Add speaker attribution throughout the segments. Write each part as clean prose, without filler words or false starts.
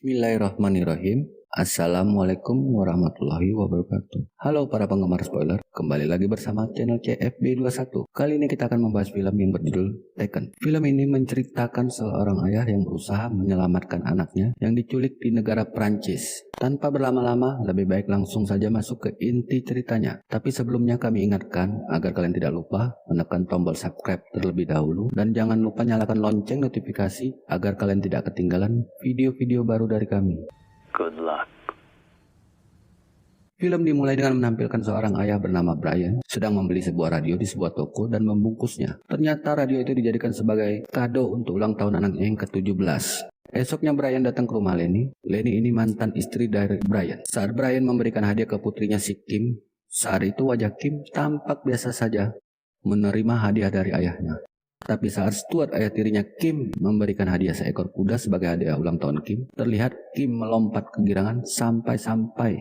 Speaker 1: Bismillahirrahmanirrahim. Assalamualaikum warahmatullahi wabarakatuh. Halo para penggemar spoiler, kembali lagi bersama channel CFB21. Kali ini kita akan membahas film yang berjudul Taken. Film ini menceritakan seorang ayah yang berusaha menyelamatkan anaknya yang diculik di negara Prancis. Tanpa berlama-lama, lebih baik langsung saja masuk ke inti ceritanya. Tapi sebelumnya kami ingatkan agar kalian tidak lupa menekan tombol subscribe terlebih dahulu dan jangan lupa nyalakan lonceng notifikasi agar kalian tidak ketinggalan video-video baru dari kami.
Speaker 2: Good luck.
Speaker 1: Film dimulai dengan menampilkan seorang ayah bernama Brian sedang membeli sebuah radio di sebuah toko dan membungkusnya. Ternyata radio itu dijadikan sebagai kado untuk ulang tahun anaknya yang ke-17. Esoknya Brian datang ke rumah Lenny. Lenny ini mantan istri dari Brian. Saat Brian memberikan hadiah ke putrinya si Kim, saat itu wajah Kim tampak biasa saja menerima hadiah dari ayahnya. Tapi saat Stuart, ayah tirinya Kim, memberikan hadiah seekor kuda sebagai hadiah ulang tahun Kim, terlihat Kim melompat kegirangan sampai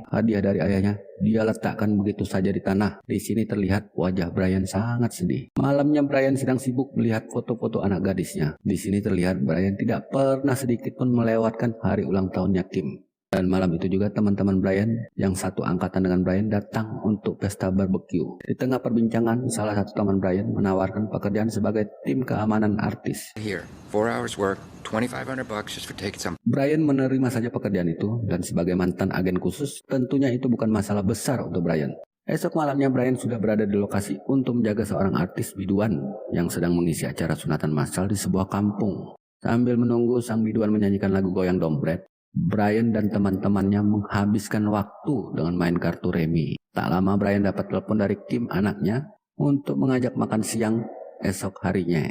Speaker 1: hadiah dari ayahnya dia letakkan begitu saja di tanah. Di sini terlihat wajah Brian sangat sedih. Malamnya Brian sedang sibuk melihat foto-foto anak gadisnya. Di sini terlihat Brian tidak pernah sedikit pun melewatkan hari ulang tahunnya Kim. Dan malam itu juga teman-teman Brian yang satu angkatan dengan Brian datang untuk pesta barbecue. Di tengah perbincangan, salah satu teman Brian menawarkan pekerjaan sebagai tim keamanan artis.
Speaker 3: Here, 4 hours work, $2,500 just for taking some.
Speaker 1: Brian menerima saja pekerjaan itu dan sebagai mantan agen khusus, tentunya itu bukan masalah besar untuk Brian. Esok malamnya Brian sudah berada di lokasi untuk menjaga seorang artis biduan yang sedang mengisi acara sunatan massal di sebuah kampung. Sambil menunggu sang biduan menyanyikan lagu goyang dompet, Brian dan teman-temannya menghabiskan waktu dengan main kartu remi. Tak lama Brian dapat telepon dari Kim, anaknya, untuk mengajak makan siang esok harinya.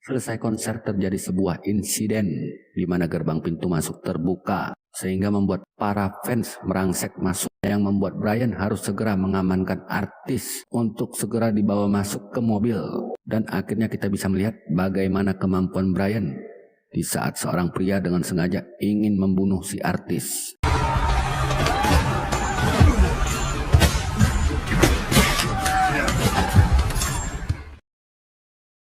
Speaker 1: Selesai konser terjadi sebuah insiden di mana gerbang pintu masuk terbuka sehingga membuat para fans merangsek masuk, yang membuat Brian harus segera mengamankan artis untuk segera dibawa masuk ke mobil. Dan akhirnya kita bisa melihat bagaimana kemampuan Brian di saat seorang pria dengan sengaja ingin membunuh si artis.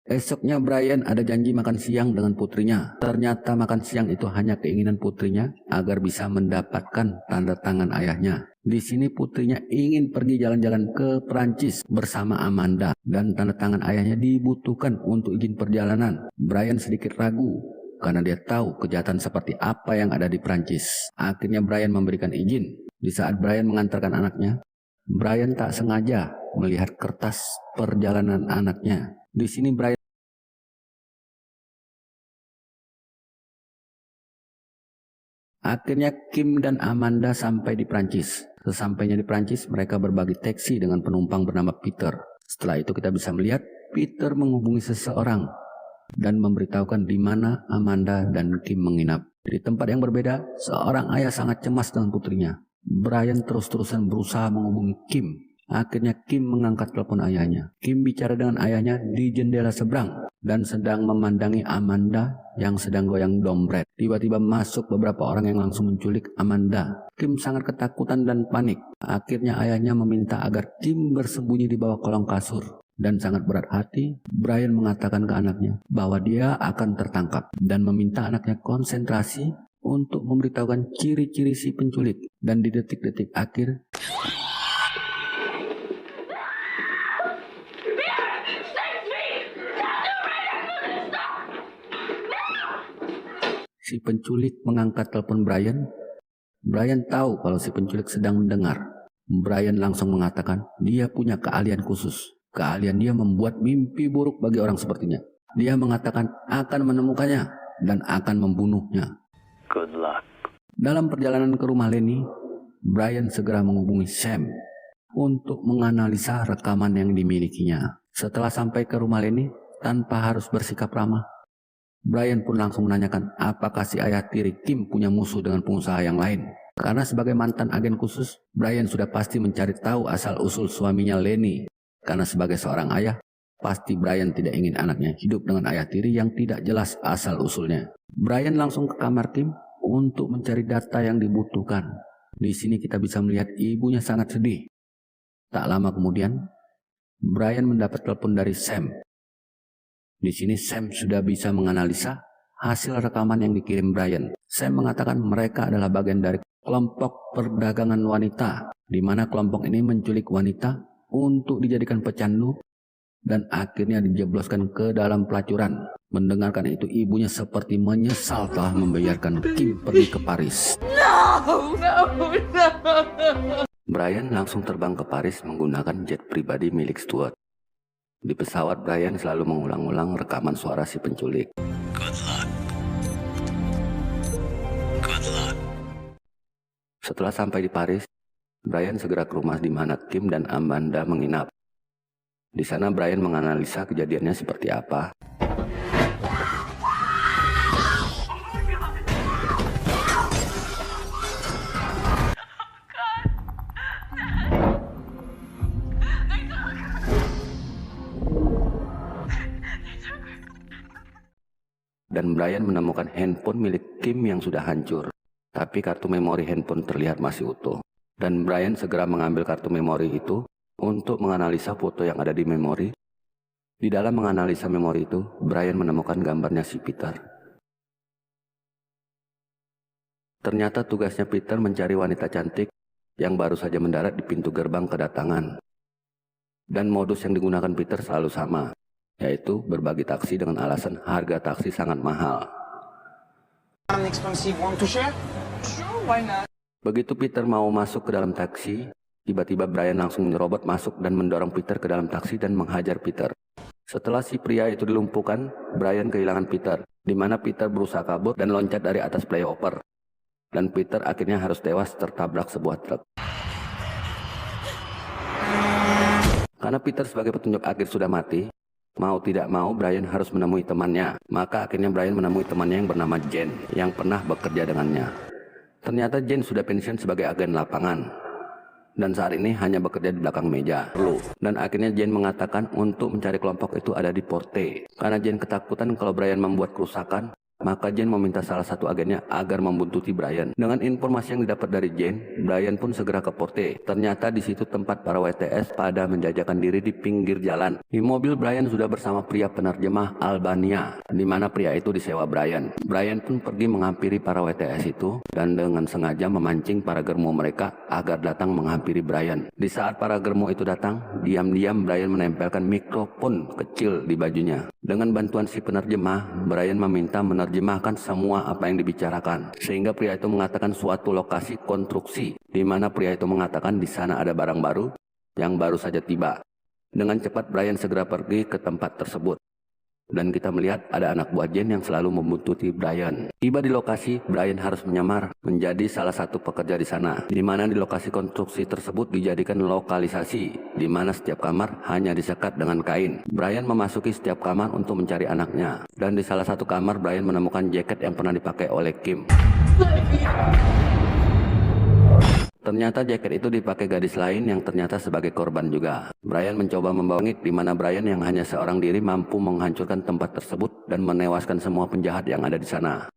Speaker 1: Esoknya Brian ada janji makan siang dengan putrinya. Ternyata makan siang itu hanya keinginan putrinya agar bisa mendapatkan tanda tangan ayahnya. Di sini putrinya ingin pergi jalan-jalan ke Prancis bersama Amanda dan tanda tangan ayahnya dibutuhkan untuk izin perjalanan. Brian sedikit ragu karena dia tahu kejahatan seperti apa yang ada di Prancis. Akhirnya Brian memberikan izin. Di saat Brian mengantarkan anaknya, Brian tak sengaja melihat kertas perjalanan anaknya. Di sini Brian akhirnya Kim dan Amanda sampai di Prancis. Sesampainya di Prancis, mereka berbagi taksi dengan penumpang bernama Peter. Setelah itu kita bisa melihat Peter menghubungi seseorang dan memberitahukan di mana Amanda dan Kim menginap. Di tempat yang berbeda, seorang ayah sangat cemas dengan putrinya. Brian terus-terusan berusaha menghubungi Kim. Akhirnya Kim mengangkat telepon ayahnya. Kim bicara dengan ayahnya di jendela seberang dan sedang memandangi Amanda yang sedang goyang dompet. Tiba-tiba masuk beberapa orang yang langsung menculik Amanda. Kim sangat ketakutan dan panik. Akhirnya ayahnya meminta agar Kim bersembunyi di bawah kolong kasur. Dan sangat berat hati, Brian mengatakan ke anaknya bahwa dia akan tertangkap dan meminta anaknya konsentrasi untuk memberitahukan ciri-ciri si penculik. Dan di detik-detik akhir, si penculik mengangkat telepon Brian. Brian tahu kalau si penculik sedang mendengar. Brian langsung mengatakan dia punya keahlian khusus. Keahlian dia membuat mimpi buruk bagi orang sepertinya. Dia mengatakan akan menemukannya dan akan membunuhnya.
Speaker 2: Good luck.
Speaker 1: Dalam perjalanan ke rumah Lenny, Brian segera menghubungi Sam untuk menganalisa rekaman yang dimilikinya. Setelah sampai ke rumah Lenny, tanpa harus bersikap ramah, Brian pun langsung menanyakan apakah si ayah tiri Kim punya musuh dengan pengusaha yang lain. Karena sebagai mantan agen khusus, Brian sudah pasti mencari tahu asal-usul suaminya Lenny. Karena sebagai seorang ayah, pasti Brian tidak ingin anaknya hidup dengan ayah tiri yang tidak jelas asal-usulnya. Brian langsung ke kamar Kim untuk mencari data yang dibutuhkan. Di sini kita bisa melihat ibunya sangat sedih. Tak lama kemudian, Brian mendapat telepon dari Sam. Di sini Sam sudah bisa menganalisa hasil rekaman yang dikirim Brian. Sam mengatakan mereka adalah bagian dari kelompok perdagangan wanita, di mana kelompok ini menculik wanita untuk dijadikan pecandu dan akhirnya dijebloskan ke dalam pelacuran. Mendengarkan itu, ibunya seperti menyesal telah membiarkan Kim pergi ke Paris. Brian langsung terbang ke Paris menggunakan jet pribadi milik Stuart. Di pesawat, Brian selalu mengulang-ulang rekaman suara si penculik.
Speaker 2: Good luck. Good luck.
Speaker 1: Setelah sampai di Paris, Brian segera ke rumah di mana Kim dan Amanda menginap. Di sana Brian menganalisa kejadiannya seperti apa. Dan Brian menemukan handphone milik Kim yang sudah hancur. Tapi kartu memori handphone terlihat masih utuh. Dan Brian segera mengambil kartu memori itu untuk menganalisa foto yang ada di memori. Di dalam menganalisa memori itu, Brian menemukan gambarnya si Peter. Ternyata tugasnya Peter mencari wanita cantik yang baru saja mendarat di pintu gerbang kedatangan. Dan modus yang digunakan Peter selalu sama, yaitu berbagi taksi dengan alasan harga taksi sangat mahal.
Speaker 4: An expensive one to share? Sure, why not?
Speaker 1: Begitu Peter mau masuk ke dalam taksi, tiba-tiba Brian langsung menyerobot masuk dan mendorong Peter ke dalam taksi dan menghajar Peter. Setelah si pria itu dilumpuhkan, Brian kehilangan Peter, di mana Peter berusaha kabur dan loncat dari atas flyover. Dan Peter akhirnya harus tewas tertabrak sebuah truk. Karena Peter sebagai petunjuk akhir sudah mati, mau tidak mau Brian harus menemui temannya. Maka akhirnya Brian menemui temannya yang bernama Jane, yang pernah bekerja dengannya. Ternyata Jane sudah pensiun sebagai agen lapangan, dan saat ini hanya bekerja di belakang meja. Dan akhirnya Jane mengatakan untuk mencari kelompok itu ada di Porte. Karena Jane ketakutan kalau Brian membuat kerusakan, maka Jane meminta salah satu agennya agar membuntuti Brian. Dengan informasi yang didapat dari Jane, Brian pun segera ke Porte. Ternyata di situ tempat para WTS pada menjajakan diri di pinggir jalan. Di mobil Brian sudah bersama pria penerjemah Albania, di mana pria itu disewa Brian. Brian pun pergi menghampiri para WTS itu dan dengan sengaja memancing para germo mereka agar datang menghampiri Brian. Di saat para germo itu datang, diam-diam Brian menempelkan mikrofon kecil di bajunya. Dengan bantuan si penerjemah, Brian meminta menerjemahkan semua apa yang dibicarakan, sehingga pria itu mengatakan suatu lokasi konstruksi, di mana pria itu mengatakan di sana ada barang baru yang baru saja tiba. Dengan cepat Brian segera pergi ke tempat tersebut, dan kita melihat ada anak buah Jane yang selalu membuntuti Brian. Tiba di lokasi, Brian harus menyamar menjadi salah satu pekerja di sana, di mana di lokasi konstruksi tersebut dijadikan lokalisasi, di mana setiap kamar hanya disekat dengan kain. Brian memasuki setiap kamar untuk mencari anaknya, dan di salah satu kamar Brian menemukan jaket yang pernah dipakai oleh Kim. Ternyata jaket itu dipakai gadis lain yang ternyata sebagai korban juga. Brian mencoba membawa di mana Brian yang hanya seorang diri mampu menghancurkan tempat tersebut dan menewaskan semua penjahat yang ada di sana.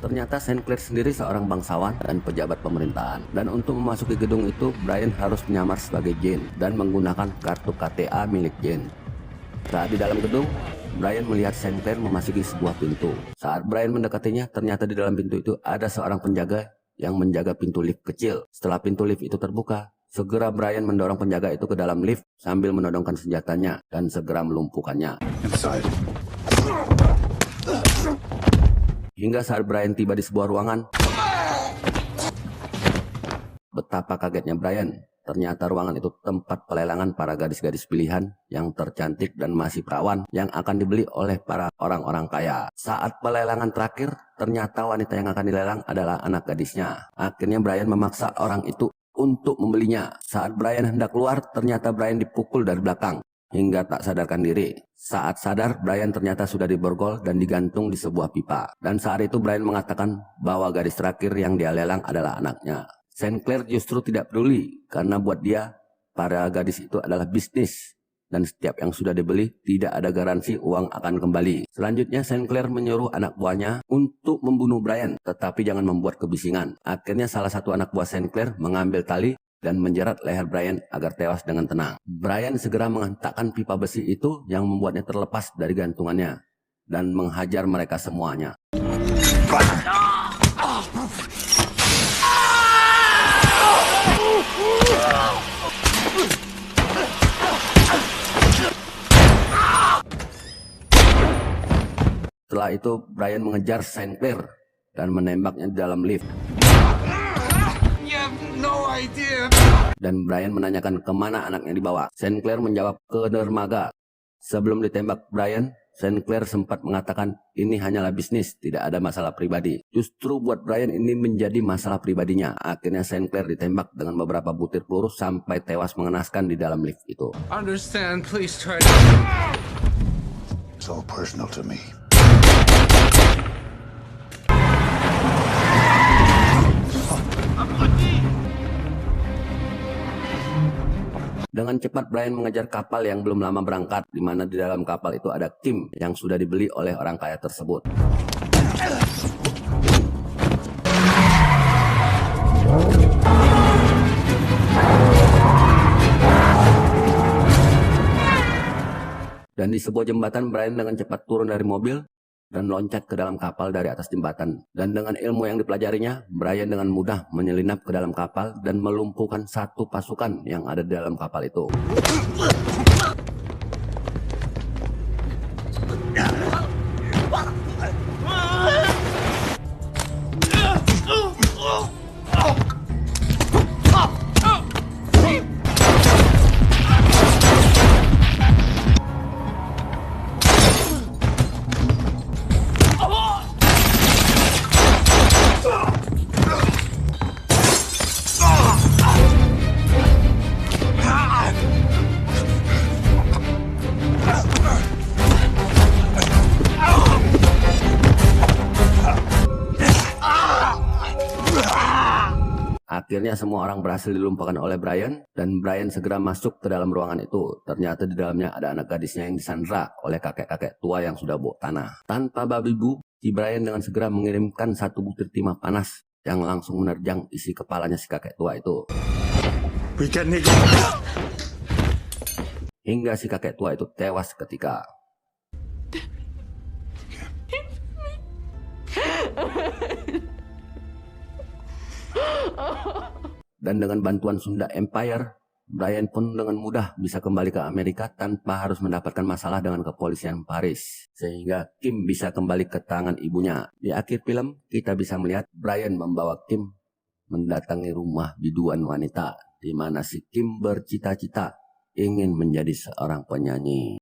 Speaker 1: Ternyata St. Clair sendiri seorang bangsawan dan pejabat pemerintahan. Dan untuk memasuki gedung itu, Brian harus menyamar sebagai Jane dan menggunakan kartu KTA milik Jane. Saat di dalam gedung, Brian melihat St. Clair memasuki sebuah pintu. Saat Brian mendekatinya, ternyata di dalam pintu itu ada seorang penjaga yang menjaga pintu lift kecil. Setelah pintu lift itu terbuka, segera Brian mendorong penjaga itu ke dalam lift sambil menodongkan senjatanya dan segera melumpuhkannya. Hingga saat Brian tiba di sebuah ruangan, betapa kagetnya Brian. Ternyata ruangan itu tempat pelelangan para gadis-gadis pilihan yang tercantik dan masih perawan yang akan dibeli oleh para orang-orang kaya. Saat pelelangan terakhir, ternyata wanita yang akan dilelang adalah anak gadisnya. Akhirnya Brian memaksa orang itu untuk membelinya. Saat Brian hendak keluar, ternyata Brian dipukul dari belakang hingga tak sadarkan diri. Saat sadar, Brian ternyata sudah diborgol dan digantung di sebuah pipa. Dan saat itu Brian mengatakan bahwa gadis terakhir yang dia lelang adalah anaknya. Sinclair justru tidak peduli karena buat dia, para gadis itu adalah bisnis. Dan setiap yang sudah dibeli tidak ada garansi uang akan kembali. Selanjutnya Sinclair menyuruh anak buahnya untuk membunuh Brian, tetapi jangan membuat kebisingan. Akhirnya salah satu anak buah Sinclair mengambil tali dan menjerat leher Brian agar tewas dengan tenang. Brian segera menghentakkan pipa besi itu yang membuatnya terlepas dari gantungannya dan menghajar mereka semuanya. Setelah itu Brian mengejar Sinclair dan menembaknya di dalam lift.
Speaker 4: You have no idea.
Speaker 1: Dan Brian menanyakan kemana anaknya dibawa. Sinclair menjawab ke dermaga. Sebelum ditembak Brian, Sinclair sempat mengatakan ini hanyalah bisnis, tidak ada masalah pribadi. Justru buat Brian ini menjadi masalah pribadinya. Akhirnya Sinclair ditembak dengan beberapa butir peluru sampai tewas mengenaskan di dalam lift itu.
Speaker 4: Understand, please try.
Speaker 2: It's all personal to me.
Speaker 1: Dengan cepat Brian mengejar kapal yang belum lama berangkat, di mana di dalam kapal itu ada Kim yang sudah dibeli oleh orang kaya tersebut. Dan di sebuah jembatan Brian dengan cepat turun dari mobil dan loncat ke dalam kapal dari atas jembatan. Dan dengan ilmu yang dipelajarinya, Brian dengan mudah menyelinap ke dalam kapal dan melumpuhkan satu pasukan yang ada di dalam kapal itu. Akhirnya semua orang berhasil dilumpahkan oleh Brian dan Brian segera masuk ke dalam ruangan itu. Ternyata di dalamnya ada anak gadisnya yang disandra oleh kakek-kakek tua yang sudah bau tanah. Tanpa babi bu, si Brian dengan segera mengirimkan satu butir timah panas yang langsung menerjang isi kepalanya si kakek tua itu. Hingga si kakek tua itu tewas seketika. Dan dengan bantuan Sunda Empire, Brian pun dengan mudah bisa kembali ke Amerika tanpa harus mendapatkan masalah dengan kepolisian Paris. Sehingga Kim bisa kembali ke tangan ibunya. Di akhir film, kita bisa melihat Brian membawa Kim mendatangi rumah biduan wanita, di mana si Kim bercita-cita ingin menjadi seorang penyanyi.